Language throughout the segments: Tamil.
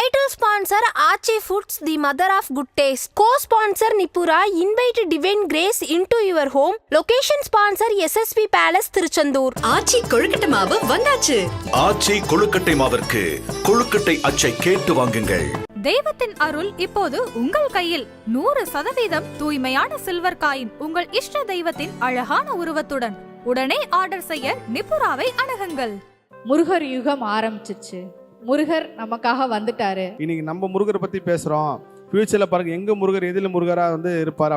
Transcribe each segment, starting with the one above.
Title sponsor Archie Foods, the mother of good taste. Co-sponsor Nipura, invite divine grace into your home. Location sponsor SSP Palace, Tiruchendur. ஆச்சி கொழுக்கட்டை மாவு வந்தாச்சு. ஆச்சி கொழுக்கட்டை மாவிற்கு கொழுக்கட்டை அச்சை கேட்டு வாங்குங்கள். தெய்வத்தின் அருள் இப்போது உங்கள் கையில். 100% தூய்மையான சில்வர் காயின் உங்கள் இஷ்ட தெய்வத்தின் அழகான உருவத்துடன் உடனே ஆர்டர் செய்ய நிபுராவை அணுகுங்கள். முருகர் யுகம் ஆரம்பிச்சிச்சு. முருகர் நமக்காக வந்துட்டாரு. இன்னைக்கு நம்ம முருகரை பத்தி பேசுறோம். ஃபியூச்சர்ல பாருங்க எங்க முருகர் எதில முருகரா இருப்பார்.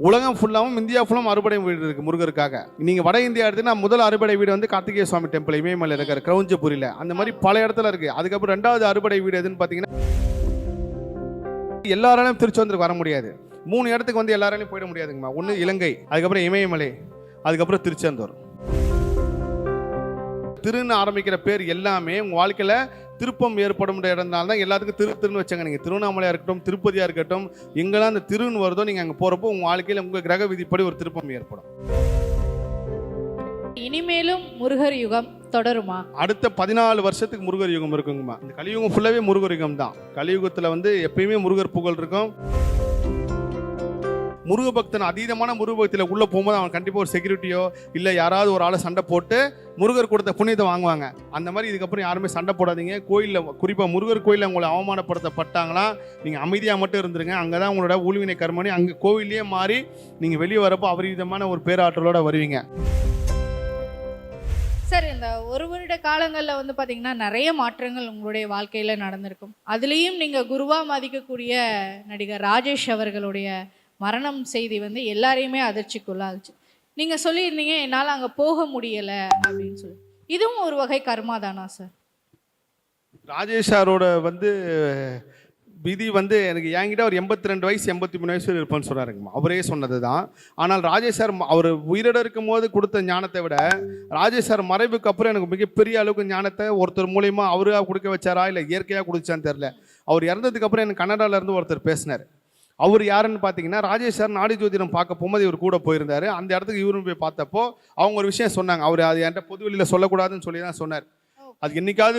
உலகம் ஃபுல்லாவும் இந்தியா ஃபுல்லாவும் அறுபடை வீடு இருக்கு முருகருக்காக. நீங்க வட இந்தியா எடுத்தீங்கன்னா முதல் அறுபடை வீடு கார்த்திகேய சுவாமி டெம்பிள் இமயமலையில் இருக்கிற கிரௌஞ்சபுரியில. அந்த மாதிரி பல இடத்துல இருக்கு. அதுக்கப்புறம் ரெண்டாவது அறுபடை வீடு எதுன்னு பாத்தீங்கன்னா எல்லாராலையும் திருச்செந்தூருக்கு வர முடியாது. 3 இடத்துக்கு எல்லாராலையும் போயிட முடியாதுங்கம்மா. ஒன்று இலங்கை, அதுக்கப்புறம் இமயமலை, அதுக்கப்புறம் திருச்செந்தூர். திருன்னு ஆரம்பிக்கிற பேர் எல்லாமே உங்கள் வாழ்க்கையில் திருப்பம் ஏற்படும் இடம்னால தான் எல்லாத்துக்கும் திருன்னு வச்சாங்க. நீங்கள் திருவண்ணாமலையாக இருக்கட்டும், திருப்பதியாக இருக்கட்டும், எங்கெல்லாம் அந்த திருன்னு வருதோ நீங்கள் அங்கே போகிறப்போ உங்கள் வாழ்க்கையில் உங்கள் கிரக விதிப்படி ஒரு திருப்பம் ஏற்படும். இனிமேலும் முருகர் யுகம் தொடருமா? அடுத்த 14 வருஷத்துக்கு முருகர் யுகம் இருக்குங்கம்மா. இந்த கலியுகம் ஃபுல்லாகவே முருகர் யுகம் தான். கலியுகத்தில் எப்பயுமே முருகர் புகழ் இருக்கும். முருகபக்தன் அதீதமான முருகபக்தியில் உள்ளே போகும்போது அவன் கண்டிப்பாக ஒரு செக்யூரிட்டியோ இல்லை யாராவது ஒரு ஆளை சண்டை போட்டு முருகர் கொடுத்த புண்ணியத்தை வாங்குவாங்க. அந்த மாதிரி இதுக்கப்புறம் யாருமே சண்டை போடாதீங்க. கோயிலில் குறிப்பாக முருகர் கோயிலில் உங்களை அவமானப்படுத்தப்பட்டாங்களா நீங்கள் அமைதியாக மட்டும் இருந்துருங்க. அங்கே தான் உங்களோட ஊழ்வினை கர்மணி அங்கே கோவிலே மாறி நீங்கள் வெளியே வரப்போ அபரிதமான ஒரு பேராற்றலோடு வருவீங்க. சார், இந்த ஒரு வருட காலங்களில் பார்த்தீங்கன்னா நிறைய மாற்றங்கள் உங்களுடைய வாழ்க்கையில் நடந்திருக்கும். அதுலேயும் நீங்கள் குருவாக மதிக்கக்கூடிய நடிகர் ராஜேஷ் அவர்களுடைய மரணம் செய்தி எல்லாரையுமே அதிர்ச்சிக்குள்ளாச்சு. நீங்கள் சொல்லியிருந்தீங்க என்னால் அங்கே போக முடியலை அப்படின்னு சொல்லி. இதுவும் ஒரு வகை கர்மா தானா சார்? ராஜேஷ் சாரோட விதி எனக்கு என்கிட்ட ஒரு 82 வயசு 83 வயசு இருப்பேன்னு சொன்னாருங்கம்மா. அவரே சொன்னது தான். ஆனால் ராஜேஷ் சார் அவர் உயிரோட இருக்கும் போது கொடுத்த ஞானத்தை விட ராஜேஷ் சார் மறைவுக்கு அப்புறம் எனக்கு மிகப்பெரிய அளவுக்கு ஞானத்தை ஒருத்தர் மூலயமா அவராக கொடுக்க வச்சாரா இல்லை இயற்கையாக கொடுத்தான்னு தெரில. அவர் இறந்ததுக்கு அப்புறம் எனக்கு கன்னடாவிலேருந்து ஒருத்தர் பேசினார். அவர் யாருன்னு பார்த்தீங்கன்னா ராஜேஷ் சார் நாடி ஜோதிடம் பார்க்க போகும்போது இவர் கூட போயிருந்தார். அந்த இடத்துக்கு இவரும் போய் பார்த்தப்போ அவங்க ஒரு விஷயம் சொன்னாங்க. அவர் அது என்கிட்ட பொது வெளியில் சொல்லக்கூடாதுன்னு சொல்லி தான் சொன்னார். அது என்னைக்காவது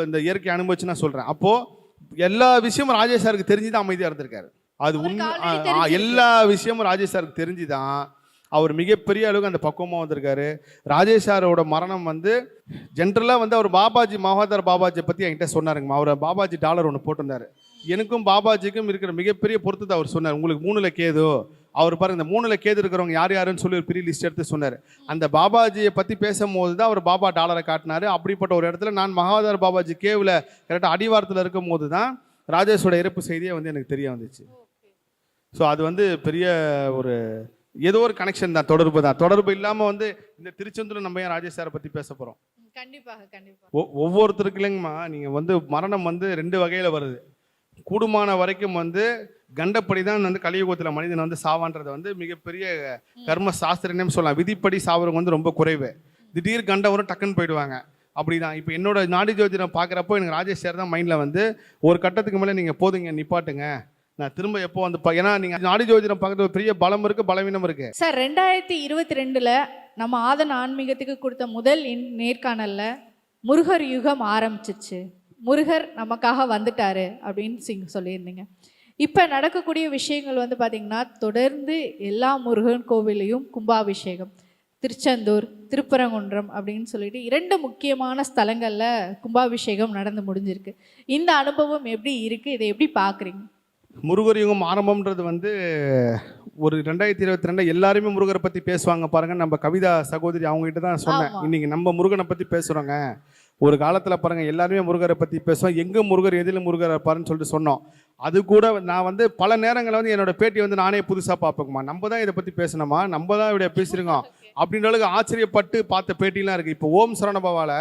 இந்த இயற்கை அனுபவிச்சு நான் சொல்கிறேன். அப்போது எல்லா விஷயமும் ராஜேஷ் சாருக்கு தெரிஞ்சு தான் அமைதியாக இருந்திருக்காரு. அது உண்மை. எல்லா விஷயமும் ராஜேஷ் சாருக்கு தெரிஞ்சு தான் அவர் மிகப்பெரிய அளவுக்கு அந்த பக்குவமாக வந்திருக்காரு. ராஜேஷ் சாரோட மரணம் ஜென்ரலாக அவர் பாபாஜி மகாதர் பாபாஜியை பற்றி என்கிட்ட சொன்னாருங்கம்மா. அவர் பாபாஜி டாலர் ஒன்று போட்டிருந்தாரு. எனக்கும் பாபாஜிக்கும் இருக்கிற மிகப்பெரிய பொறுத்தத்தை அவர் சொன்னார். உங்களுக்கு 3ல் கேது. அவர் பாருங்க இந்த 3ல் கேது இருக்கிறவங்க யார் யாருன்னு சொல்லி ஒரு பெரிய லிஸ்ட் எடுத்து சொன்னார். அந்த பாபாஜியை பற்றி பேசும்போது தான் அவர் பாபா டாலரை காட்டினார். அப்படிப்பட்ட ஒரு இடத்துல நான் மகாதர் பாபாஜி கேவில் கரெக்டாக அடிவாரத்தில் இருக்கும் போது தான் ராஜேஷோட இறப்பு செய்தியை எனக்கு தெரிய வந்துச்சு. ஸோ அது பெரிய ஒரு ஏதோ ஒரு கனெக்ஷன் தான், தொடர்பு தான். தொடர்பு இல்லாமல் இந்த திருச்செந்தூர் நம்ம ஏன் ராஜேஷ் சாரை பற்றி பேச போகிறோம்? கண்டிப்பாக ஒவ்வொருத்தருக்கு இல்லைங்கம்மா. நீங்கள் மரணம் 2 வகையில் வருது. கூடுமான வரைக்கும் கண்டப்படி தான் கலியுகத்தில் மனிதன் சாவான்றது மிகப்பெரிய கர்ம சாஸ்திரன்னு சொல்லலாம். விதிப்படி சாவறவங்க ரொம்ப குறைவு. திடீர் கண்டம் வரும், டக்குன்னு போயிடுவாங்க. அப்படிதான் இப்போ என்னோட நாடி ஜோதிடம் பார்க்குறப்போ எனக்கு ராஜேஷ் சார் தான் மைண்டில் ஒரு கட்டத்துக்கு மேலே நீங்கள் போதுங்க, நிப்பாட்டுங்க, நான் திரும்ப எப்போ ஏன்னா நீங்கள் நாடி ஜோதிடம் பார்க்குறது ஒரு பெரிய பலம் இருக்குது, பலவீனம் இருக்குது. சார், 2022 நம்ம ஆதன் ஆன்மீகத்துக்கு கொடுத்த முதல் நேர்காணலில் முருகர் யுகம் ஆரம்பிச்சிச்சு, முருகர் நமக்காக வந்துட்டாரு அப்படின்னு சொல்லியிருந்தீங்க. இப்போ நடக்கக்கூடிய விஷயங்கள் பார்த்தீங்கன்னா தொடர்ந்து எல்லா முருகன் கோவிலையும் கும்பாபிஷேகம், திருச்செந்தூர், திருப்பரங்குன்றம் அப்படின்னு சொல்லிட்டு 2 முக்கியமான ஸ்தலங்களில் கும்பாபிஷேகம் நடந்து முடிஞ்சிருக்கு. இந்த அனுபவம் எப்படி இருக்குது? இதை எப்படி பார்க்குறீங்க? முருகர் யுகம் ஆரம்பம்ன்றது ஒரு 2022 எல்லாருமே முருகரை பற்றி பேசுவாங்க பாருங்க. நம்ம கவிதா சகோதரி அவங்ககிட்ட தான் சொன்னேன், இன்னைக்கு நம்ம முருகனை பற்றி பேசுகிறோங்க. ஒரு காலத்தில் பாருங்கள் எல்லாருமே முருகரை பற்றி பேசுவோம், எங்கே முருகர் எதில் முருகர் இருப்பாருன்னு சொல்லிட்டு சொன்னோம். அது கூட நான் பல நேரங்களில் என்னோட பேட்டி நானே புதுசாக பார்ப்பேங்கம்மா. நம்ம தான் இதை பற்றி பேசணுமா, நம்ம தான் இப்படி பேசியிருக்கோம் அப்படின்ற அளவுக்கு ஆச்சரியப்பட்டு பார்த்த பேட்டிலாம் இருக்குது. இப்போ ஓம் சரவணபவாவில்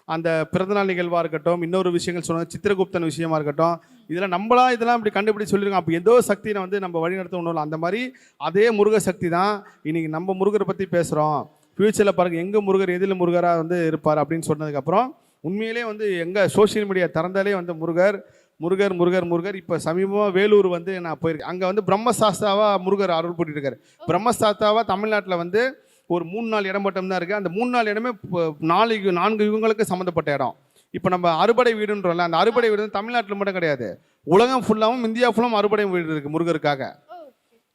அந்த பிறந்தநாள் நிகழ்வாக இருக்கட்டும், இன்னொரு விஷயங்கள் சொன்னாங்க, சித்திரகுப்தன் விஷயமா இருக்கட்டும், இதெல்லாம் இதெல்லாம் இப்படி கண்டுபிடிச்சு சொல்லியிருக்கோம். அப்போ ஏதோ சக்தியை நம்ம வழிநடத்த ஒன்றும் இல்லை. அந்த மாதிரி அதே முருக சக்தி தான் இன்னைக்கு நம்ம முருகரை பற்றி பேசுகிறோம். ஃபியூச்சரில் பாருங்கள் எங்கே முருகர் எதில் முருகராக இருப்பார் அப்படின்னு சொன்னதுக்கப்புறம் உண்மையிலே எங்கே சோஷியல் மீடியா திறந்தாலே முருகர் முருகர் முருகர் முருகர். இப்போ சமீபமாக வேலூர் நான் போயிருக்கேன். அங்கே பிரம்மசாஸ்தாவாக முருகர் அருள் போட்டுட்டு இருக்காரு. பிரம்மசாஸ்தாவாக தமிழ்நாட்டில் ஒரு 3-4 இடம் மட்டும் தான் இருக்குது. அந்த 3-4 இடமே 4 யுகங்களுக்கு சம்மந்தப்பட்ட இடம். இப்போ நம்ம அறுபடை வீடுன்றோம்ல, அந்த அறுபடை வீடு வந்து தமிழ்நாட்டில் மட்டும் கிடையாது, உலகம் ஃபுல்லாகவும் இந்தியா ஃபுல்லாகவும் அறுபடை வீடு இருக்குது முருகருக்காக.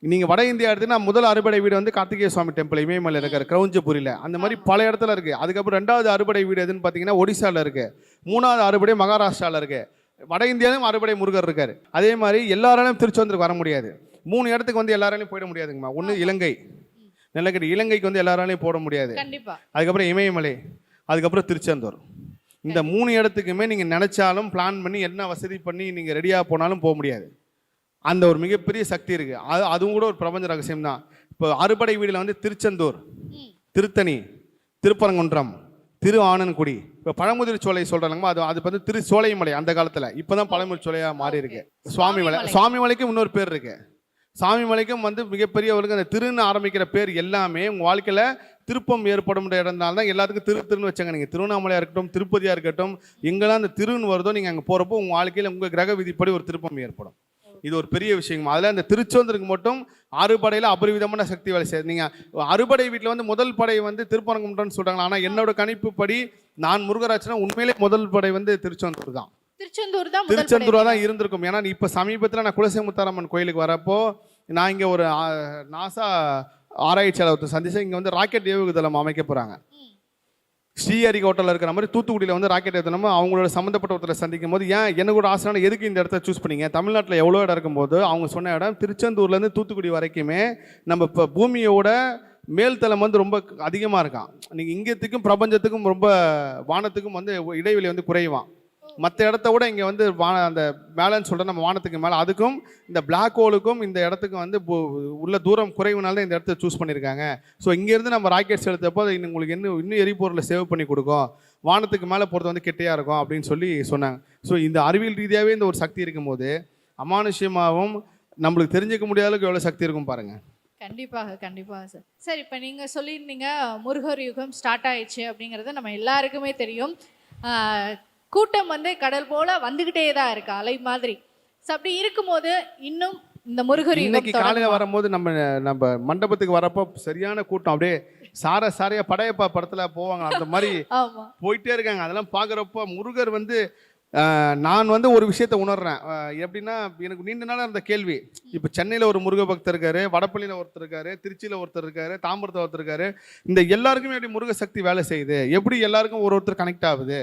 நீங்கள் வட இந்தியா எடுத்தீங்கன்னா முதல் அறுபடை வீடு வந்து கார்த்திகேய சுவாமி டெம்பிள் இமயமலையில் இருக்கார், கிரௌஞ்சபுரியில். அந்த மாதிரி பல இடத்துல இருக்குது. அதுக்கப்புறம் 2வது அறுபடை வீடு எதுன்னு பார்த்தீங்கன்னா ஒடிசாவில் இருக்குது. 3வது அறுபடை மகாராஷ்டிராவில் இருக்குது. வட இந்தியாவிலும் அறுபடை முருகர் இருக்கார். அதே மாதிரி எல்லாராலையும் திருச்செந்தூருக்கு வர முடியாது. 3 இடத்துக்கு வந்து எல்லாராலையும் போயிட முடியாதுங்கம்மா. ஒன்று இலங்கை, நிலக்கடி, இலங்கைக்கு வந்து எல்லாராலையும் போட முடியாது. கண்டிப்பா. அதுக்கப்புறம் இமயமலை, அதுக்கப்புறம் திருச்செந்தூர். இந்த 3 இடத்துக்குமே நீங்கள் நினச்சாலும் பிளான் பண்ணி என்ன வசதி பண்ணி நீங்கள் ரெடியாக போனாலும் போக முடியாது. அந்த ஒரு மிகப்பெரிய சக்தி இருக்குது. அதுவும் கூட ஒரு பிரபஞ்ச ரகசியம் தான். இப்போ அறுபடை வீடில் வந்து திருச்செந்தூர், திருத்தணி, திருப்பரங்குன்றம், திரு ஆனன்குடி, இப்போ பழமுதிர் சோலை சொல்கிறாங்கம்மா, அது வந்து திரு சோலைமலை அந்த காலத்தில். இப்போ தான் பழமுதிர் சோலையாக மாறி இருக்கு. சுவாமிமலைக்கும் இன்னொரு பேர் இருக்கு. சாமிமலைக்கும் வந்து மிகப்பெரியவர்களுக்கு அந்த திருன்னு ஆரம்பிக்கிற பேர் எல்லாமே உங்கள் வாழ்க்கையில் திருப்பம் ஏற்படும் இடம்னால தான் எல்லாத்துக்கும் திருன்னு வச்சாங்க. நீங்கள் திருவண்ணாமலையாக இருக்கட்டும், திருப்பதியாக இருக்கட்டும், எங்கெல்லாம் அந்த திருன்னு வருதோ நீங்கள் அங்கே போகிறப்போ உங்கள் வாழ்க்கையில் உங்கள் கிரக விதிப்படி ஒரு திருப்பம் ஏற்படும். இது ஒரு பெரிய விஷயம். அதில் அந்த திருச்செந்தூருக்கு மட்டும் அறுபடையில் அபரிவிதமான சக்தி வேலை செய்யுது. நீங்கள் அறுபடை வீட்டில் வந்து முதல் படை வந்து திருப்பரங்குன்றம்னு சொல்கிறாங்க. ஆனால் என்னோட கணிப்பு படி நான் முருகராட்சினா உண்மையிலே முதல் படை வந்து திருச்செந்தூர் தான். திருச்செந்தூராக தான் இருந்திருக்கும். ஏன்னா இப்போ சமீபத்தில் நான் குலசை முத்தாரம்மன் கோயிலுக்கு வரப்போ நான் இங்கே ஒரு நாசா ஆராய்ச்சியாளர் சந்திச்சேன். இங்கே வந்து ராக்கெட் ஏவுகணம் அமைக்க போகிறாங்க. ஸ்ரீஹரிகோட்டையில் இருக்கிற மாதிரி தூத்துக்குடியில் வந்து ராக்கெட் ஏற்றணும். அவங்களோட சம்மந்தப்பட்ட ஒருத்தரை சந்திக்கும் போது ஏன் எனக்கு ஒரு ஆசையான எதுக்கு இந்த இடத்த சூஸ் பண்ணிங்க, தமிழ்நாட்டில் எவ்வளோ இடம் இருக்கும்போது அவங்க சொன்ன இடம் திருச்செந்தூர்லேருந்து தூத்துக்குடி வரைக்குமே நம்ம இப்போ பூமியோட மேல்தளம் வந்து ரொம்ப அதிகமாக இருக்கான். நீங்கள் இங்கேத்துக்கும் பிரபஞ்சத்துக்கும் ரொம்ப வானத்துக்கும் வந்து இடைவெளி வந்து குறைவான். மற்ற இடத்த விட இங்கே வந்து அந்த மேலேன்னு சொல்கிற நம்ம வானத்துக்கு மேலே, அதுக்கும் இந்த பிளாக் ஹோலுக்கும் இந்த இடத்துக்கும் வந்து உள்ள தூரம் குறைவுனால தான் இந்த இடத்த சூஸ் பண்ணியிருக்காங்க. ஸோ இங்கேருந்து நம்ம ராக்கெட்ஸ் எடுத்தப்போ அது உங்களுக்கு இன்னும் எரிபொருளை சேவ் பண்ணி கொடுக்கும், வானத்துக்கு மேலே போகிறது வந்து கெட்டையாக இருக்கும் அப்படின்னு சொல்லி சொன்னாங்க. ஸோ இந்த அறிவியல் ரீதியாகவே இந்த ஒரு சக்தி இருக்கும்போது அமானுஷ்யமாகவும் நம்மளுக்கு தெரிஞ்சிக்க முடியாத அளவுக்கு எவ்வளோ சக்தி இருக்கும் பாருங்கள். கண்டிப்பாக சார். சார், இப்போ நீங்கள் சொல்லியிருந்தீங்க முருகர் யுகம் ஸ்டார்ட் ஆயிடுச்சு அப்படிங்கிறது நம்ம எல்லாருக்குமே தெரியும். கூட்டம் வந்து கடல் போல வந்துகிட்டே தான் இருக்கு, அலை மாதிரி. அப்படி இருக்கும்போது இன்னும் இந்த முருகர் இன்னைக்கு காலையில் வரும்போது நம்ம மண்டபத்துக்கு வரப்போ சரியான கூட்டம், அப்படியே சாரையா படையப்பா படத்துல போவாங்க அந்த மாதிரி போயிட்டே இருக்காங்க. அதெல்லாம் பார்க்குறப்போ முருகர் வந்து நான் வந்து ஒரு விஷயத்த உணர்றேன். எப்படின்னா எனக்கு நீண்ட நாளாக இருந்த கேள்வி, இப்போ சென்னையில் ஒரு முருக பக்தர் இருக்காரு, வடப்பள்ளியில் ஒருத்தர் இருக்காரு, திருச்சியில் ஒருத்தர் இருக்காரு, தாம்பரத்தில் ஒருத்தர் இருக்காரு. இந்த எல்லாருக்குமே எப்படி முருக சக்தி வேலை செய்யுது, எப்படி எல்லாருக்கும் ஒருத்தர் கனெக்ட் ஆகுது,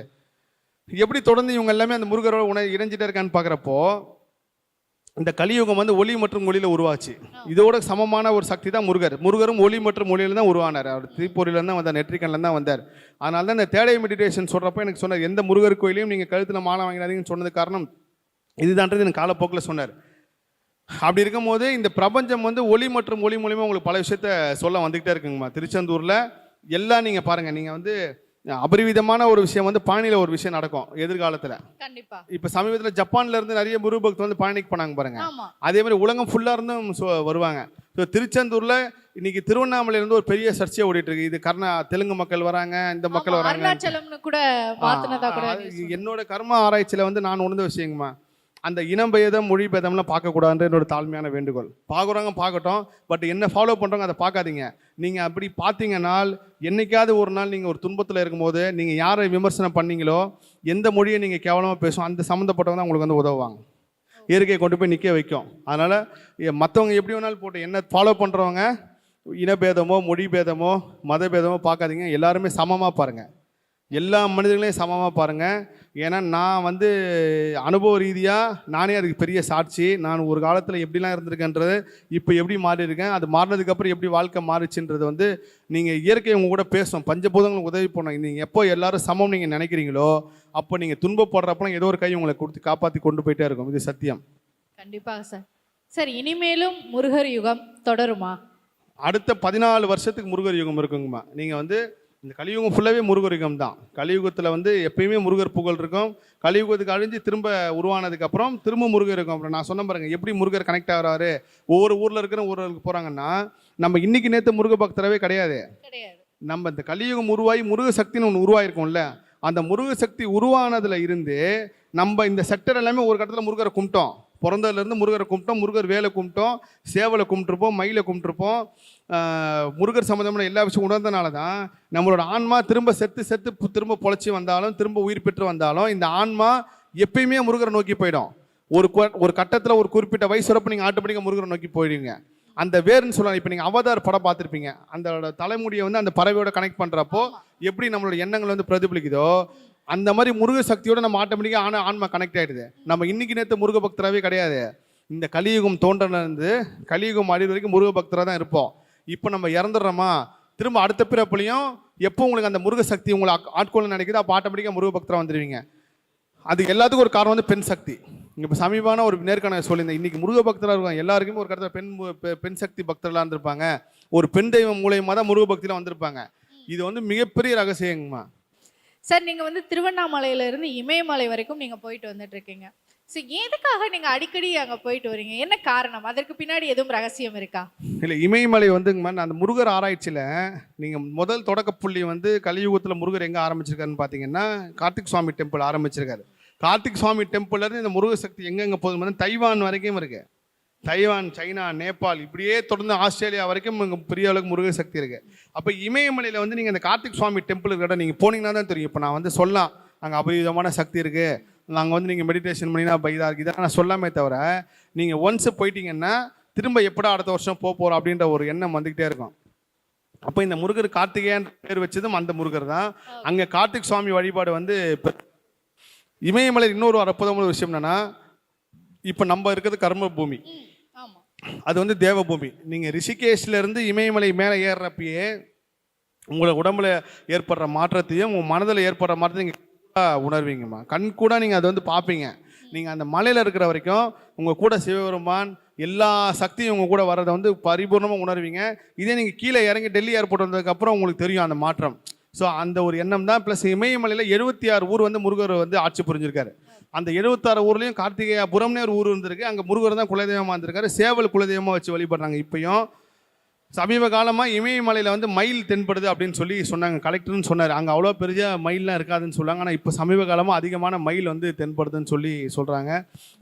எப்படி தொடர்ந்து இவங்க எல்லாமே அந்த முருகரோட இணைஞ்சிட்டே இருக்கான்னு பார்க்குறப்போ இந்த கலியுகம் வந்து ஒளி மற்றும் ஒளியில் உருவாச்சு. இதோட சமமான ஒரு சக்தி தான் முருகரும் ஒளி மற்றும் ஒளியில் தான் உருவானார். அவர் திருப்பூரிலேருந்து தான் வந்தார், நெற்றிக்கண்ணில் தான் வந்தார். அதனால தான் இந்த தேடை மெடிடேஷன் சொல்கிறப்போ எனக்கு சொன்னார், எந்த முருகர் கோயிலையும் நீங்கள் கழுத்தில் மாலை வாங்கினாதீங்கன்னு சொன்னது காரணம் இதுதான்றது எனக்கு காலப்போக்கில் சொன்னார். அப்படி இருக்கும்போது இந்த பிரபஞ்சம் வந்து ஒளி மற்றும் ஒளி மூலியமாக உங்களுக்கு பல விஷயத்த சொல்ல வந்துக்கிட்டே இருக்குங்கம்மா. திருச்செந்தூரில் எல்லாம் நீங்கள் பாருங்கள், நீங்கள் வந்து அபரிவிதமான ஒரு விஷயம் வந்து பழனியில் ஒரு விஷயம் நடக்கும் எதிர்காலத்தில். இப்போ சமீபத்தில் ஜப்பான்ல இருந்து நிறைய முருக பக்தர் வந்து பழனிக்கு போனாங்க பாருங்க. அதே மாதிரி உலகம் ஃபுல்லாக இருந்தும் வருவாங்க. ஸோ திருச்செந்தூரில் இன்னைக்கு திருவண்ணாமலையிலேருந்து ஒரு பெரிய சர்ச்சையை ஓடிட்டு இருக்கு. இது தெலுங்கு மக்கள் வராங்க, இந்த மக்கள் வராங்க. என்னோட கர்ம ஆராய்ச்சியில் வந்து நான் உணர்ந்த விஷயங்கம்மா, அந்த இனம்பேதம் மொழி பேதம்லாம் பார்க்கக்கூடாதுன்ற என்னோட தாழ்மையான வேண்டுகோள். பார்க்குறவங்க பார்க்கட்டும், பட் என்ன ஃபாலோ பண்ணுறவங்க அதை பார்க்காதீங்க. நீங்கள் அப்படி பார்த்தீங்கன்னா என்னைக்காவது ஒரு நாள் நீங்கள் ஒரு துன்பத்தில் இருக்கும்போது நீங்கள் யாரை விமர்சனம் பண்ணீங்களோ, எந்த மொழியை நீங்கள் கேவலமாக பேசும், அந்த சம்மந்தப்பட்டவங்க தான் உங்களுக்கு வந்து உதவுவாங்க, இயற்கையை கொண்டு போய் நிற்க வைக்கும். அதனால் மற்றவங்க எப்படி வேணாலும் போட்டு என்ன ஃபாலோ பண்ணுறவங்க இனபேதமோ மொழி பேதமோ மத பேதமோ பார்க்காதீங்க. எல்லாருமே சமமாக பாருங்கள், எல்லா மனிதர்களையும் சமமாக பாருங்கள். ஏன்னா நான் வந்து அனுபவ ரீதியாக நானே அதுக்கு பெரிய சாட்சி. நான் ஒரு காலத்தில் எப்படிலாம் இருந்திருக்கேன்றது இப்போ எப்படி மாறி இருக்கேன், அது மாறினதுக்கப்புறம் எப்படி வாழ்க்கை மாறிச்சுன்றது வந்து நீங்கள் இயற்கை உங்கள் கூட பேசணும், பஞ்சபூதங்களுக்கு உதவி பண்ணணும். நீங்கள் எப்போ எல்லாரும் சமம் நீங்கள் நினைக்கிறீங்களோ அப்போ நீங்கள் துன்பப்படுறப்பலாம் ஏதோ ஒரு கை உங்களை கொடுத்து காப்பாற்றி கொண்டு போயிட்டே இருக்கும். இது சத்தியம். கண்டிப்பாக சார். சார், இனிமேலும் முருகர் யுகம் தொடருமா? அடுத்த 14 வருஷத்துக்கு முருகர் யுகம் இருக்குங்கம்மா. நீங்கள் வந்து இந்த கலியுகம் ஃபுல்லாகவே முருகர் யுகம் தான். கலியுகத்தில் வந்து எப்பயுமே முருகர் புகழ் இருக்கும். கலியுகத்துக்கு அழிஞ்சு திரும்ப உருவானதுக்கப்புறம் திரும்ப முருகர் இருக்கும். அப்புறம் நான் சொன்ன பாருங்க, எப்படி முருகர் கனெக்ட் ஆகிறாரு, ஒவ்வொரு ஊரில் இருக்கிற ஊருக்கு போகிறாங்கன்னா நம்ம இன்னைக்கு நேற்று முருக பக்தரவே கிடையாது. நம்ம இந்த கலியுகம் உருவாகி முருக சக்தின்னு ஒன்று உருவாயிருக்கும்ல, அந்த முருக சக்தி உருவானதுல இருந்து நம்ம இந்த செக்டர் எல்லாமே ஒரு கட்டத்தில் முருகரை கும்பிட்டோம். பிறந்ததுலேருந்து முருகரை கும்பிட்டோம், முருகர் வேலை கும்பிட்டோம், சேவலை கும்பிட்டுருப்போம், மயிலை கும்பிட்டுருப்போம். முருகர் சம்மந்தமான எல்லா விஷயம் உணர்ந்தனால தான் நம்மளோட ஆன்மா திரும்ப செத்து திரும்ப பொழைச்சி வந்தாலும் திரும்ப உயிர் பெற்று வந்தாலும் இந்த ஆன்மா எப்பயுமே முருகரை நோக்கி போயிடும். ஒரு கட்டத்தில் ஒரு குறிப்பிட்ட வயசு வரப்போ நீங்கள் ஆட்டோமேட்டிக்காக முருகரை நோக்கி போயிடுவீங்க. அந்த வேர்ன்னு சொல்லலாம். இப்போ நீங்கள் அவதார் படம் பார்த்துருப்பீங்க, அந்த தலைமுடியை வந்து அந்த பறவையோட கனெக்ட் பண்ணுறப்போ எப்படி நம்மளோட எண்ணங்கள் வந்து பிரதிபலிக்குதோ அந்த மாதிரி முருக சக்தியோட நம்ம ஆட்டோமேட்டிக்காக ஆன்மா கனெக்ட் ஆகிடுது. நம்ம இன்னைக்கு நேற்று முருக பக்தராகவே கிடையாது. இந்த கலியுகம் தோன்றலேருந்து கலியுகம் அடி வரைக்கும் முருக பக்தராக தான் இருப்போம். இப்போ நம்ம இறந்துடுறோமா, திரும்ப அடுத்த பிறப்புலையும் எப்போ உங்களுக்கு அந்த முருக சக்தி உங்களை ஆட்கொள்ள நினைக்குது, அப்போ ஆட்டோமேட்டிக்காக முருக பக்தராக வந்துடுவீங்க. அது எல்லாத்துக்கும் ஒரு காரணம் வந்து பெண் சக்தி. இப்போ சமீபமான ஒரு நேர்காணல் சொல்லியிருந்தேன், இன்றைக்கி முருக பக்தராக இருக்காங்க எல்லாருக்குமே ஒரு கடத்தில் பெண் சக்தி பக்தர்களாக இருந்திருப்பாங்க. ஒரு பெண் தெய்வம் மூலயமா தான் முருக பக்தியில் வந்திருப்பாங்க. இது வந்து மிகப்பெரிய ரகசியங்கம்மா. சார் நீங்கள் வந்து திருவண்ணாமலையிலேருந்து இமயமலை வரைக்கும் நீங்கள் போயிட்டு வந்துட்டு இருக்கீங்க. ஸோ எதுக்காக நீங்கள் அடிக்கடி அங்கே போயிட்டு வரீங்க, என்ன காரணம்? அதற்கு பின்னாடி எதுவும் ரகசியம் இருக்கா? இல்லை, இமயமலை வந்துங்கம்மா, அந்த முருகர் ஆராய்ச்சியில் நீங்கள் முதல் தொடக்க புள்ளி வந்து கலியுகத்தில் முருகர் எங்கே ஆரம்பிச்சிருக்காருன்னு பார்த்தீங்கன்னா கார்த்திக் சுவாமி டெம்பிள் ஆரம்பிச்சிருக்காரு. கார்த்திக் சுவாமி டெம்பிள்லேருந்து இந்த முருக சக்தி எங்கெங்கே போகுது, தைவான் வரைக்கும் இருக்குது. தைவான், சைனா, நேபாள், இப்படியே தொடர்ந்து ஆஸ்திரேலியா வரைக்கும் இங்கே பெரிய அளவுக்கு முருக சக்தி இருக்குது. அப்போ இமயமலையில் வந்து நீங்கள் இந்த கார்த்திக் சுவாமி டெம்பிள் கிட்ட நீங்கள் போனீங்கன்னா தான் தெரியும். இப்போ நான் வந்து சொல்லலாம் அங்கே அபரிதமான சக்தி இருக்குது, நாங்கள் வந்து நீங்கள் மெடிடேஷன் பண்ணினா இதாக இருக்குது, இதெல்லாம் நான் சொல்லாமே தவிர நீங்கள் ஒன்ஸ் போயிட்டீங்கன்னா திரும்ப எப்படா அடுத்த வருஷம் போகிறோம் அப்படின்ற ஒரு எண்ணம் வந்துக்கிட்டே இருக்கும். அப்போ இந்த முருகர் கார்த்திகேயன் பேர் வச்சதும் அந்த முருகர் தான். அங்கே கார்த்திக் சுவாமி வழிபாடு வந்து இமயமலை இன்னொரு அற்புதமான விஷயம் என்னன்னா, இப்போ நம்ம இருக்கிறது கர்ம பூமி, அது வந்து தேவபூமி. நீங்கள் ரிஷிகேஷ்லேருந்து இமயமலை மேலே ஏறுறப்பயே உங்களை உடம்புல ஏற்படுற மாற்றத்தையும் உங்கள் மனதில் ஏற்படுற மாற்றத்தையும் நீங்கள் உணர்வீங்கம்மா. கண் கூட நீங்கள் அதை வந்து பார்ப்பீங்க. நீங்கள் அந்த மலையில் இருக்கிற வரைக்கும் உங்கள் கூட சிவபெருமான் எல்லா சக்தியும் உங்கள் கூட வர்றதை வந்து பரிபூர்ணமாக உணர்வீங்க. இதே நீங்கள் கீழே இறங்கி டெல்லி ஏர்போர்ட் வந்ததுக்கப்புறம் உங்களுக்கு தெரியும் அந்த மாற்றம். ஸோ அந்த ஒரு எண்ணம் தான். ப்ளஸ் இமயமலையில் 76 ஊர் வந்து முருகர் வந்து ஆட்சி புரிஞ்சிருக்காரு. அந்த 76 ஊர்லேயும் கார்த்திகேயபுரம்னே ஒரு ஊர் இருந்திருக்கு. அங்கே முருகர் தான் குலதெய்வமாக இருந்திருக்காரு. சேவல் குலதெய்வமாக வச்சு வழிபடுறாங்க. இப்பயும் சமீப காலமாக இமயமலையில் வந்து மயில் தென்படுது அப்படின்னு சொல்லி சொன்னாங்க, கலெக்டர்னு சொன்னார். அங்கே அவ்வளோ பெரிய மயிலெலாம் இருக்காதுன்னு சொன்னாங்க. ஆனால் இப்போ சமீப காலமாக அதிகமான மயில் வந்து தென்படுதுன்னு சொல்லி சொல்கிறாங்க.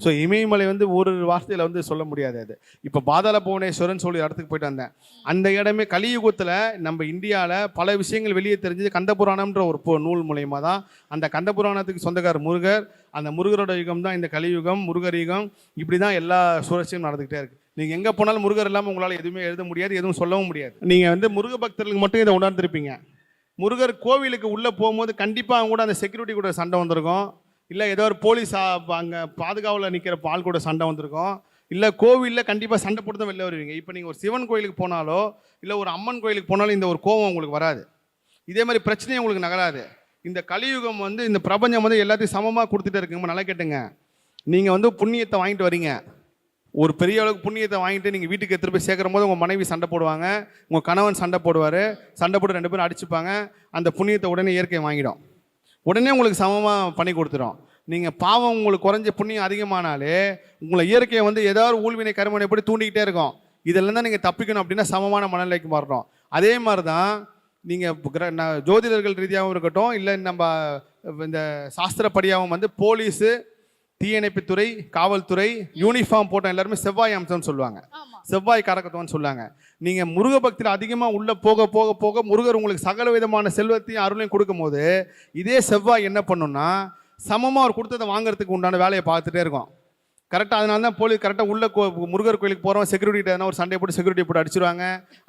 ஸோ இமயமலை வந்து ஒரு வார்த்தையில் வந்து சொல்ல முடியாது. அது இப்போ பாதாள புவனேஸ்வரன் சொல்லி இடத்துக்கு போயிட்டு வந்தேன். அந்த இடமே கலியுகத்தில் நம்ம இந்தியாவில் பல விஷயங்கள் வெளியே தெரிஞ்சது கந்தபுராணம்ன்ற ஒரு நூல் மூலயமா தான். அந்த கந்தபுராணத்துக்கு சொந்தக்கார முருகர், அந்த முருகரோட யுகம் தான் இந்த கலியுகம், முருகர் யுகம். இப்படி தான் எல்லா சுழற்சியும் நடந்துக்கிட்டே இருக்குது. நீங்கள் எங்கே போனாலும் முருகர் இல்லாமல் உங்களால் எதுவுமே எழுத முடியாது, எதுவும் சொல்லவும் முடியாது. நீங்கள் வந்து முருக பக்தர்களுக்கு மட்டும் இதை உணர்ந்திருப்பீங்க. முருகர் கோவிலுக்கு உள்ளே போகும்போது கண்டிப்பாக அவங்க கூட அந்த செக்யூரிட்டி கூட சண்டை வந்திருக்கும், இல்லை ஏதோ ஒரு போலீஸ் அங்கே பாதுகாவலில் நிற்கிற ஆள் கூட சண்டை வந்திருக்கும், இல்லை கோவிலில் கண்டிப்பாக சண்டை போட்டு தான் வெளில வருவீங்க. இப்போ நீங்கள் ஒரு சிவன் கோயிலுக்கு போனாலோ இல்லை ஒரு அம்மன் கோயிலுக்கு போனாலும் இந்த ஒரு கோபம் உங்களுக்கு வராது. இதே மாதிரி பிரச்சனையும் உங்களுக்கு நகராது. இந்த கலியுகம் வந்து இந்த பிரபஞ்சம் வந்து எல்லாத்தையும் சமமாக கொடுத்துட்டே இருக்குங்க. நல்லா கேட்டுங்க, நீங்கள் வந்து புண்ணியத்தை வாங்கிட்டு வரீங்க, ஒரு பெரிய அளவுக்கு புண்ணியத்தை வாங்கிட்டு நீங்கள் வீட்டுக்கு எடுத்துகிட்டு போய் சேர்க்குற போது உங்கள் மனைவி சண்டை போடுவாங்க, உங்கள் கணவன் சண்டை போடுவார், சண்டை போட்டு 2 பேரும் அடிச்சுப்பாங்க. அந்த புண்ணியத்தை உடனே இயற்கை வாங்கிடும், உடனே உங்களுக்கு சமமாக பண்ணி கொடுத்துரும். நீங்கள் பாவம் உங்களுக்கு குறைஞ்ச புண்ணியம் அதிகமானாலே உங்களை இயற்கையை வந்து ஏதாவது ஊழ்வினை கருமனை எப்படி தூண்டிக்கிட்டே இருக்கும். இதெல்லாம் தான் நீங்கள் தப்பிக்கணும் அப்படின்னா சமமான மனநிலைக்கு மாறணும். அதே மாதிரி தான் நீங்கள் ஜோதிடர்கள் ரீதியாகவும் இருக்கட்டும், இல்லை நம்ம இந்த சாஸ்திரப்படியாகவும் வந்து போலீஸு, தீயணைப்புத்துறை, காவல்துறை, யூனிஃபார்ம் போட்ட எல்லாருமே செவ்வாய் அம்சம்னு சொல்லுவாங்க, செவ்வாய் காரகத்துவம்னு சொல்லுவாங்க. நீங்கள் முருக பக்தியில் அதிகமாக உள்ளே போக போக போக முருகர் உங்களுக்கு சகல விதமான செல்வத்தையும் அருளையும் கொடுக்கும்போது இதே செவ்வாய் என்ன பண்ணுன்னா சமமாக அவர் கொடுத்ததை வாங்குறதுக்கு உண்டான வேலையை பார்த்துட்டே இருக்கும். கரெக்டாக அதனால தான் போலீஸ் கரெக்டாக உள்ள முருகர் கோயிலுக்கு போகிறோம், செக்யூரிட்டி எதனா ஒரு சண்டை போட்டு செக்யூரிட்டி போட்டு அடிச்சிருவாங்க.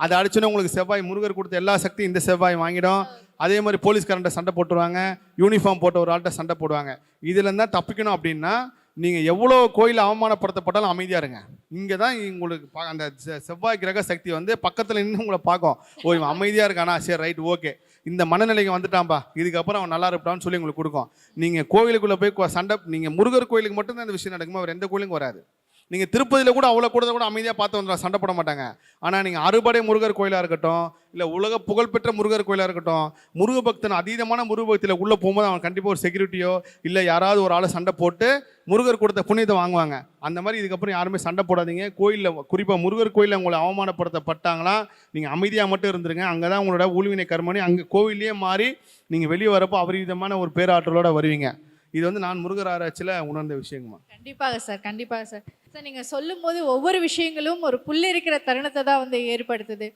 அதை அடிச்சோன்னே உங்களுக்கு செவ்வாய் முருகர் கொடுத்த எல்லா சக்தியும் இந்த செவ்வாய் வாங்கிடும். அதே மாதிரி போலீஸ்காரன்ட்ட சண்டை போட்டுருவாங்க, யூனிஃபார்ம் போட்ட ஒரு ஆள்கிட்ட சண்டை போடுவாங்க. இதுலேருந்து தான் தப்பிக்கணும் அப்படின்னா நீங்கள் எவ்வளோ கோயில் அவமானப்படுத்தப்பட்டாலும் அமைதியாக இருங்க. இங்கே தான் உங்களுக்கு அந்த செவ்வாய் கிரக சக்தி வந்து பக்கத்தில் நின்று உங்களை பார்க்கும். ஓ இவன் அமைதியாக இருக்கானா, சரி ரைட் ஓகே, இந்த மனநிலைக்கு வந்துட்டான்பா, இதுக்கப்புறம் அவன் நல்லா இருப்பான்னு சொல்லி உங்களுக்கு கொடுக்கும். நீங்கள் கோவிலுக்குள்ளே போய் சண்டை, நீங்கள் முருகர் கோயிலுக்கு மட்டும்தான் இந்த விஷயம் நடக்குமா, அவர் எந்த கோயிலுக்கும் வராது. நீங்கள் திருப்பதியில் கூட அவ்வளோ கூட அமைதியாக பார்த்து வந்துடும், சண்டை போட மாட்டாங்க. ஆனால் நீங்கள் அறுபடை முருகர் கோயிலாக இருக்கட்டும், இல்லை உலக புகழ்பெற்ற முருகர் கோயிலாக இருக்கட்டும், முருக பக்தன் அதீதமான முருக பக்தியில் உள்ளே போகும்போது அவன் கண்டிப்பாக ஒரு செக்யூரிட்டியோ இல்லை யாராவது ஒரு ஆளை சண்டை போட்டு முருகர் கொடுத்த புண்ணியத்தை வாங்குவாங்க. அந்த மாதிரி இதுக்கப்புறம் யாருமே சண்டை போடாதீங்க. கோயிலில் குறிப்பாக முருகர் கோயிலில் உங்களை அவமானப்படுத்தப்பட்டாங்களா நீங்கள் அமைதியாக மட்டும் இருந்துருங்க. அங்கே தான் உங்களோட ஊழ்வினை கர்மணி அங்கே கோவிலே மாறி நீங்கள் வெளியே வரப்போ அபரிதமான ஒரு பேராற்றலோடு வருவீங்க. இது வந்து நான் முருகர் ஆராய்ச்சியில் உணர்ந்த விஷயங்கம்மா. கண்டிப்பாக சார், கண்டிப்பாக சார். சார் நீங்கள் சொல்லும்போது ஒவ்வொரு விஷயங்களும் ஒரு புல்லிருக்கிற தருணத்தை தான் வந்து ஏற்படுத்துது.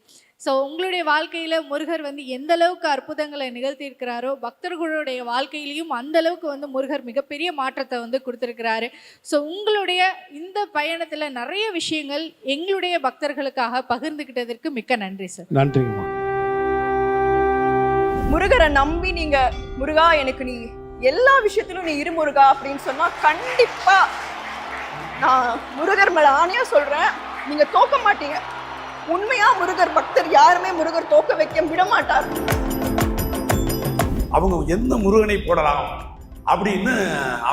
ஸோ உங்களுடைய வாழ்க்கையில் முருகர் வந்து எந்த அளவுக்கு அற்புதங்களை நிகழ்த்தியிருக்கிறாரோ பக்தர்களுடைய வாழ்க்கையிலையும் அந்த அளவுக்கு வந்து முருகர் மிகப்பெரிய மாற்றத்தை வந்து கொடுத்துருக்கிறாரு. ஸோ உங்களுடைய இந்த பயணத்தில் நிறைய விஷயங்கள் எங்களுடைய பக்தர்களுக்காக பகிர்ந்துக்கிட்டதற்கு மிக்க நன்றி சார். நன்றிங்கம்மா. முருகரை நம்பி நீங்க முருகா எனக்கு நீ எல்லா விஷயத்திலும் நீ இரு முருகா அப்படின்னு சொன்னா கண்டிப்பா நான் முருகர் மேல ஆணையா சொல்றேன், நீங்க தோக்க மாட்டீங்க. உண்மையா முருகர் பக்தர் யாருமே முருகர் தோக்க வைக்க விட மாட்டார். அவங்க எந்த முருகனை போடலாம் அப்படின்னு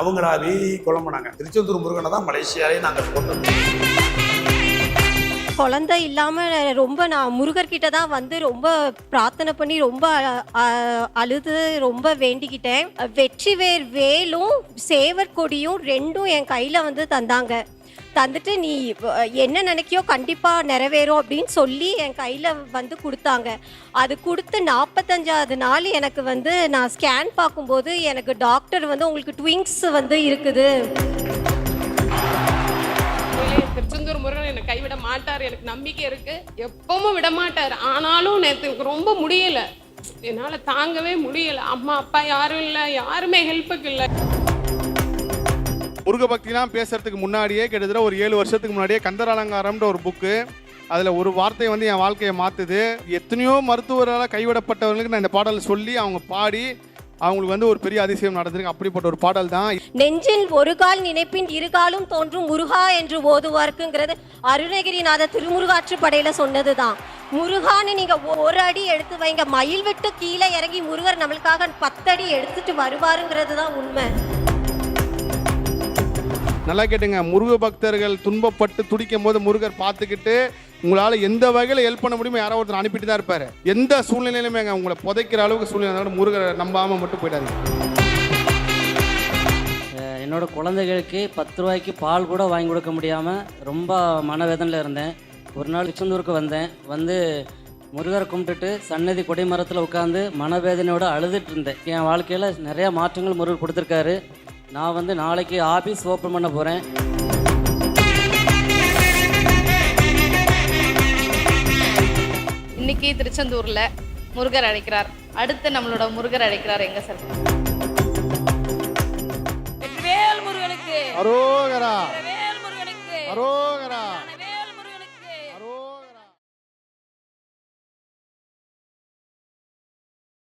அவங்களாவே குழம்பினாங்க. திருச்செந்தூர் முருகனை தான் மலேசியாலே நாங்கள் போட்டோம். குழந்தை இல்லாமல் ரொம்ப நான் முருகர்கிட்ட தான் வந்து ரொம்ப பிரார்த்தனை பண்ணி ரொம்ப அழுது ரொம்ப வேண்டிக்கிட்டேன். வெற்றிவேர் வேலும் சேவர் கொடியும் ரெண்டும் என் கையில் வந்து தந்தாங்க. தந்துட்டு நீ என்ன நினைக்கியோ கண்டிப்பாக நிறைவேறும் அப்படின்னு சொல்லி என் கையில் வந்து கொடுத்தாங்க. அது கொடுத்து 45வது நாள் எனக்கு வந்து நான் ஸ்கேன் பார்க்கும்போது எனக்கு டாக்டர் வந்து உங்களுக்கு ட்விங்ஸ் வந்து இருக்குது. திருச்செந்தூர் முருகன் என்னை கைவிட மாட்டார், எனக்கு நம்பிக்கை இருக்கு, எப்பவும் விட மாட்டார். ஆனாலும் நேற்று எனக்கு ரொம்ப முடியல, என்னால் தாங்கவே முடியல. அம்மா அப்பா யாரும் இல்லை, யாருமே ஹெல்ப்புக்கு இல்லை. முருக பக்திலாம் பேசுறதுக்கு முன்னாடியே கிட்டத்தட்ட ஒரு 7 வருஷத்துக்கு முன்னாடியே கந்தராலங்காரம்ன்ற ஒரு புக்கு, அதில் ஒரு வார்த்தை வந்து என் வாழ்க்கையை மாற்றுது. எத்தனையோ மருத்துவரால் கைவிடப்பட்டவர்களுக்கு நான் இந்த பாடல் சொல்லி அவங்க பாடி அவங்களுக்கு வந்து ஒரு பெரிய அதிசயம் நடந்திருக்கு. அப்படிப்பட்ட ஒரு பாடல் தான். நெஞ்சில் ஒரு கால் நினைப்பின் இருகாலும் தோன்றும் முருகா என்று ஓதுவார்க்குங்கிறது அருணகிரிநாத திருமுருகாற்றுப்படையில சொன்னதுதான். முருகான்னு நீங்க ஒரு அடி எடுத்து வைங்க, மயில் விட்டு கீழே இறங்கி முருகர் நம்மளுக்காக 10 அடி எடுத்துட்டு வருவாருங்கிறது தான் உண்மை. நல்லா கேட்டுங்க, முருக பக்தர்கள் துன்பப்பட்டு துடிக்கும் போது முருகர் பார்த்துக்கிட்டு உங்களால் எந்த வகையில் ஹெல்ப் பண்ண முடியுமோ யாரோ ஒருத்தர் அனுப்பிட்டு தான் இருப்பார். எந்த சூழ்நிலையிலுமே உங்களை புதைக்கிற அளவுக்கு சூழ்நிலை முருகரை நம்பாமல் மட்டும் போயிடாதீங்க. என்னோட குழந்தைகளுக்கு 10 ரூபாய்க்கு பால் கூட வாங்கி கொடுக்க முடியாமல் ரொம்ப மனவேதனையில் இருந்தேன். ஒரு நாள் திருச்செந்தூருக்கு வந்து முருகரை கும்பிட்டுட்டு சன்னதி கொடிமரத்தில் உட்காந்து மனவேதனையோடு அழுதுட்டு இருந்தேன். என் வாழ்க்கையில் நிறையா மாற்றங்கள் முருகர் கொடுத்துருக்காரு. நான் வந்து நாளைக்கு ஆஃபீஸ் ஓப்பன் பண்ண போகிறேன். இன்னைக்கு திருச்செந்தூர்ல முருகர் அழைக்கிறார். அடுத்து நம்மளோட முருகர் அழைக்கிறார் எங்க சார்? அரோகரா.